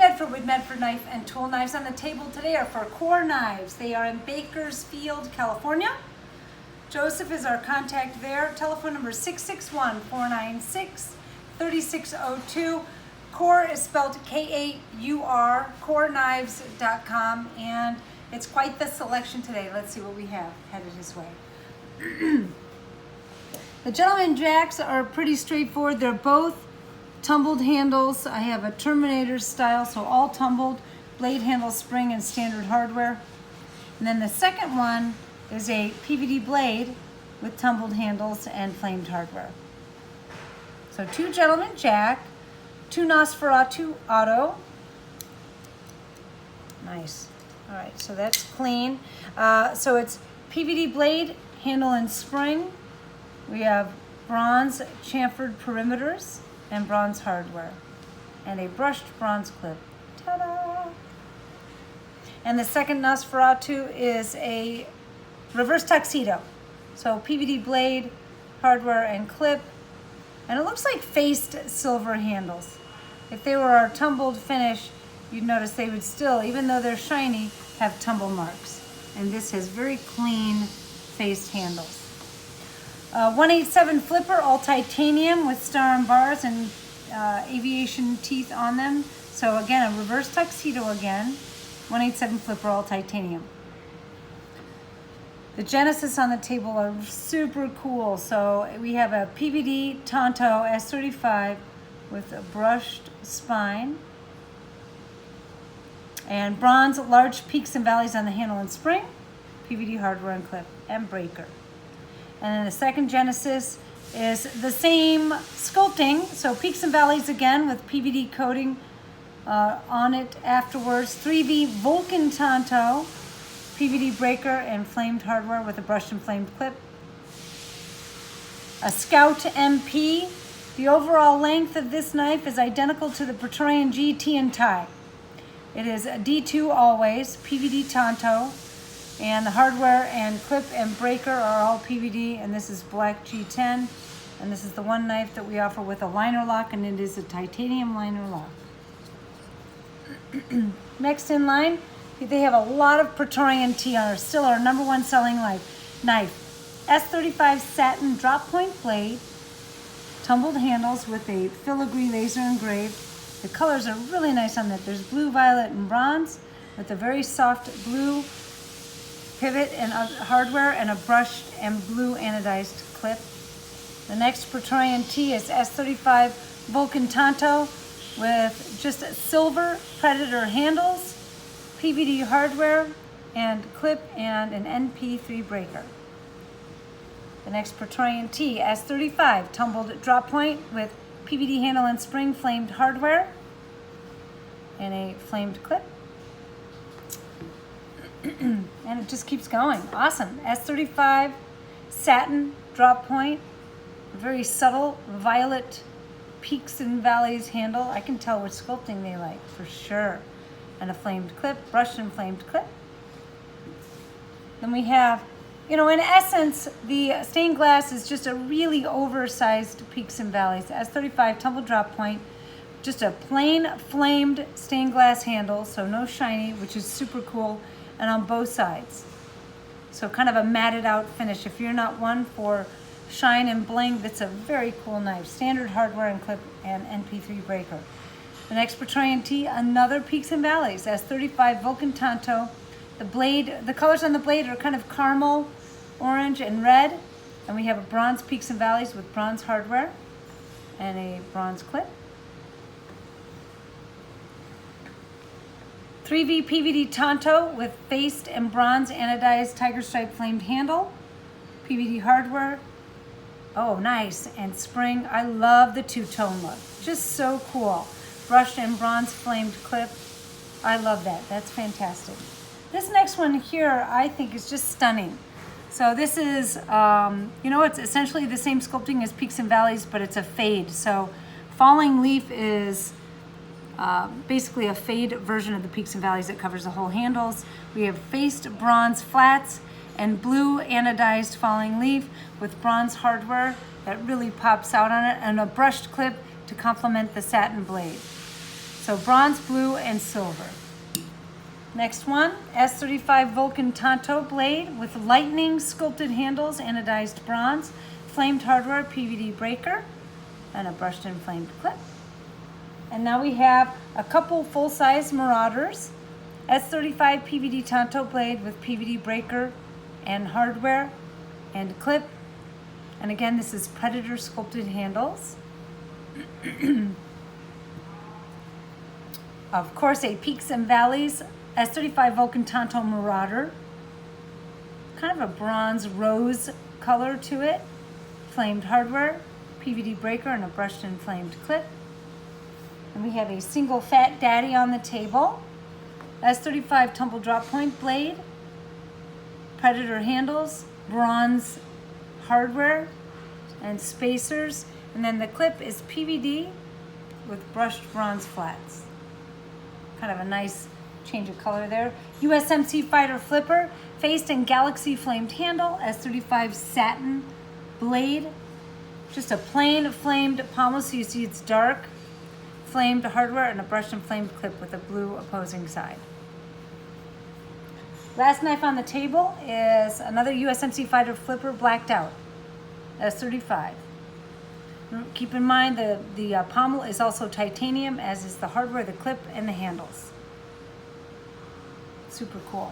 Medford with Medford Knife and Tool Knives. On the table today are for Kaur knives. They are in Bakersfield, California. Joseph is our contact there. Telephone number 661-496-3602. Kaur is spelled K-A-U-R, kaurknives.com, and it's quite the selection today. Let's see what we have headed his way. The gentleman jacks are pretty straightforward. They're both tumbled handles. I have a Terminator style, so all tumbled, blade handle, spring, and standard hardware. And then the second one is a PVD blade with tumbled handles and flamed hardware. So 2 gentleman jack, 2 Nosferatu auto. Nice. All right, so that's clean. So it's PVD blade, handle, and spring. We have bronze chamfered perimeters and bronze hardware, and a brushed bronze clip. Ta-da! And the second Nosferatu is a reverse tuxedo. So PVD blade, hardware, and clip. And it looks like faced silver handles. If they were our tumbled finish, you'd notice they would still, even though they're shiny, have tumble marks. And this has very clean faced handles. 187 flipper, all titanium with star and bars and aviation teeth on them. So again, a reverse tuxedo again. 187 flipper, all titanium. The Genesis on the table are super cool. So we have a PVD Tonto S35 with a brushed spine. And bronze large peaks and valleys on the handle and spring. PVD hardware and clip and breaker. And then the second Genesis is the same sculpting, so peaks and valleys again with PVD coating on it afterwards. 3V Vulcan Tonto, PVD breaker and flamed hardware with a brushed and flamed clip. A Scout MP. The overall length of this knife is identical to the Praetorian GT and tie. It is a D2 always, PVD Tonto. And the hardware and clip and breaker are all PVD, and this is black G10. And this is the one knife that we offer with a liner lock, and it is a titanium liner lock. Next in line, they have a lot of Praetorian T on it. Still our #1 selling knife. S35 satin drop point blade, tumbled handles with a filigree laser engraved. The colors are really nice on that. There's blue, violet, and bronze with a very soft blue pivot and hardware and a brushed and blue anodized clip. The next Praetorian T is S35 Vulcan Tonto with just silver Predator handles, PVD hardware and clip, and an NP3 breaker. The next Praetorian T, S35 tumbled drop point with PVD handle and spring, flamed hardware and a flamed clip. And it just keeps going. Awesome. S35 satin drop point, very subtle violet peaks and valleys handle. I can tell which sculpting they like for sure. And a flamed clip, brushed and flamed clip. Then we have, in essence, the stained glass is just a really oversized peaks and valleys. S35 tumble drop point, just a plain flamed stained glass handle, so no shiny, which is super cool. And on both sides. So kind of a matted out finish. If you're not one for shine and bling, that's a very cool knife. Standard hardware and clip and NP3 breaker. The next Praetorian T, another peaks and valleys. S35 Vulcan Tonto. The colors on the blade are kind of caramel, orange, and red. And we have a bronze peaks and valleys with bronze hardware and a bronze clip. 3V PVD Tonto with faced and bronze anodized tiger stripe flamed handle, PVD hardware. Oh, nice. And spring. I love the two-tone look. Just so cool. Brushed and bronze flamed clip. I love that. That's fantastic. This next one here, I think, is just stunning. So this is, it's essentially the same sculpting as Peaks and Valleys, but it's a fade. So Falling Leaf is basically a fade version of the Peaks and Valleys that covers the whole handles. We have faced bronze flats and blue anodized Falling Leaf with bronze hardware that really pops out on it, and a brushed clip to complement the satin blade. So bronze, blue, and silver. Next one, S35 Vulcan Tonto blade with lightning sculpted handles, anodized bronze, flamed hardware PVD breaker, and a brushed and flamed clip. And now we have a couple full-size Marauders, S35 PVD Tonto blade with PVD breaker and hardware and clip. And again, this is Predator sculpted handles. Of course, a Peaks and Valleys S35 Vulcan Tonto Marauder. Kind of a bronze rose color to it. Flamed hardware, PVD breaker, and a brushed and flamed clip. And we have a single Fat Daddy on the table. S35 Tumble Drop Point blade. Predator handles, bronze hardware, and spacers. And then the clip is PVD with brushed bronze flats. Kind of a nice change of color there. USMC Fighter Flipper, faced and galaxy flamed handle, S35 satin blade. Just a plain flamed pommel, so you see it's dark. Flamed hardware and a brushed and flamed clip with a blue opposing side. Last knife on the table is another USMC Fighter Flipper blacked out, S35. Keep in mind the pommel is also titanium, as is the hardware, the clip, and the handles. Super cool.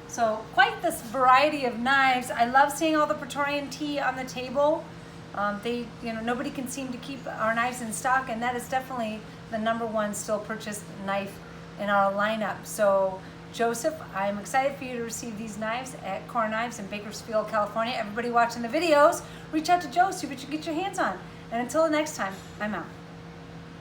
So quite this variety of knives. I love seeing all the Praetorian T on the table. Nobody can seem to keep our knives in stock, and that is definitely the #1 still purchased knife in our lineup. So Joseph, I'm excited for you to receive these knives at Kaur Knives in Bakersfield, California. Everybody watching the videos, reach out to Joe, see what you can get your hands on. And until the next time, I'm out.